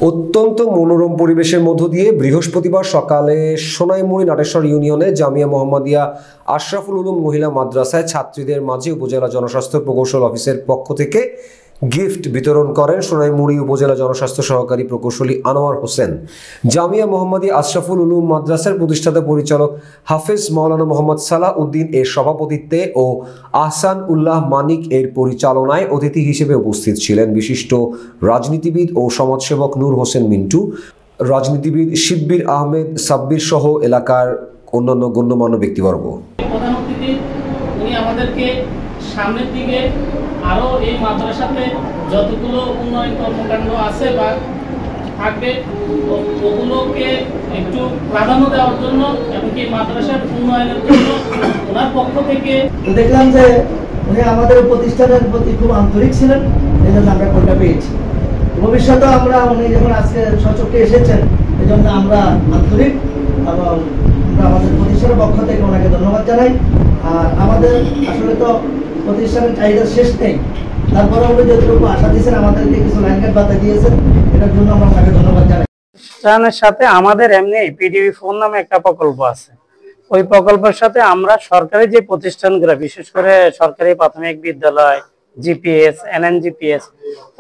অত্যন্ত মনোরম পরিবেশের মধ্য দিয়ে বৃহস্পতিবার সকালে সোনাইমুড়ি নাটেশ্বর ইউনিয়নে জামিয়া মোহাম্মদিয়া আশরাফুল উলুম মহিলা মাদ্রাসায় ছাত্রীদের মাঝে উপজেলা জনস্বাস্থ্য প্রকৌশল অফিসের পক্ষ থেকে গিফট বিতরণ করেন সোনাইমুড়ি উপজেলা জনস্বাস্থ্য সহকারী প্রকৌশলী আনোয়ার হোসেন। জামিয়া মোহাম্মদিয়া আশরাফুল উলুম মাদ্রাসার প্রতিষ্ঠাতা পরিচালক হাফেজ মাওলানা মোহাম্মদ সালাহ উদ্দিন এর সভাপতিত্বে ও আহসান উল্লাহ মানিক এর পরিচালনায় অতিথি হিসেবে উপস্থিত ছিলেন বিশিষ্ট রাজনীতিবিদ ও সমাজসেবক নূর হোসেন মিন্টু, রাজনীতিবিদ শিব্বির আহমেদ সাব্বির সহ এলাকার অন্যান্য গণ্যমান্য ব্যক্তিবর্গ। প্রধান অতিথি উনি আমাদেরকে সামনের দিকে আরো এই মাদ্রাসাতে যতগুলো উন্নয়ন কর্মকাণ্ড আছে বা থাকবে ওগুলোকে একটু প্রাধান্য দেওয়ার জন্য এবং কি মাদ্রাসার উন্নয়নের জন্য ওনার পক্ষ থেকে দেখলাম যে উনি আমাদের প্রতিষ্ঠানের প্রতি খুব আন্তরিক ছিলেন, এই জন্য আমরা কোনটা পেয়েছি। ভবিষ্যতে আমরা উনি যখন আজকে সচক্ষে এসেছেন এই জন্য আমরা আন্তরিক এবং আমরা আমাদের প্রতিষ্ঠানের পক্ষ থেকে ওনাকে ধন্যবাদ জানাই। আর আমাদের আসলে তো প্রতিষ্ঠানের চাহিদা শেষ নেই, তারপরে উনি যতটুকু আশা দিয়েছেন আমাদেরকে কিছু লাইনঘাট বাতা দিয়েছেন, এটার জন্য আমরা ওনাকে ধন্যবাদ জানাই। প্রতিষ্ঠানের সাথে আমাদের এমনি পিডিবি ফোন নামে একটা প্রকল্প আছে। ওই প্রকল্পের সাথে আমরা সরকারি যে প্রতিষ্ঠানগুলো, বিশেষ করে সরকারি প্রাথমিক বিদ্যালয়, জিপিএস, এনএনজিপিএস,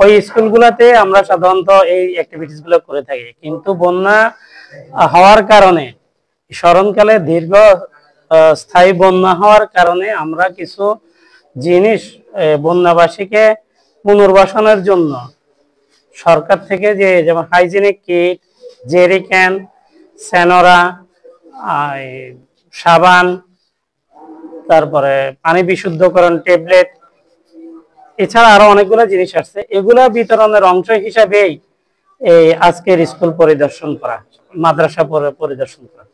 ওই স্কুলগুলোতে আমরা সাধারণত এই অ্যাক্টিভিটিস গুলো করে থাকি। কিন্তু বন্যা হওয়ার কারণে, স্মরণকালে দীর্ঘ স্থায়ী বন্যা হওয়ার কারণে আমরা কিছু জিনিস বন্যাবাসীকে পুনর্বাসনের জন্য সরকার থেকে যেমন হাইজিনিক কিট, জেরিক্যান, স্যানোরা, সাবান, তারপরে পানি বিশুদ্ধকরণ ট্যাবলেট, এছাড়া আরো অনেকগুলো জিনিস আসছে। এগুলা বিতরণের অংশ হিসাবেই এই আজকের স্কুল পরিদর্শন করা, মাদ্রাসা পরিদর্শন করা।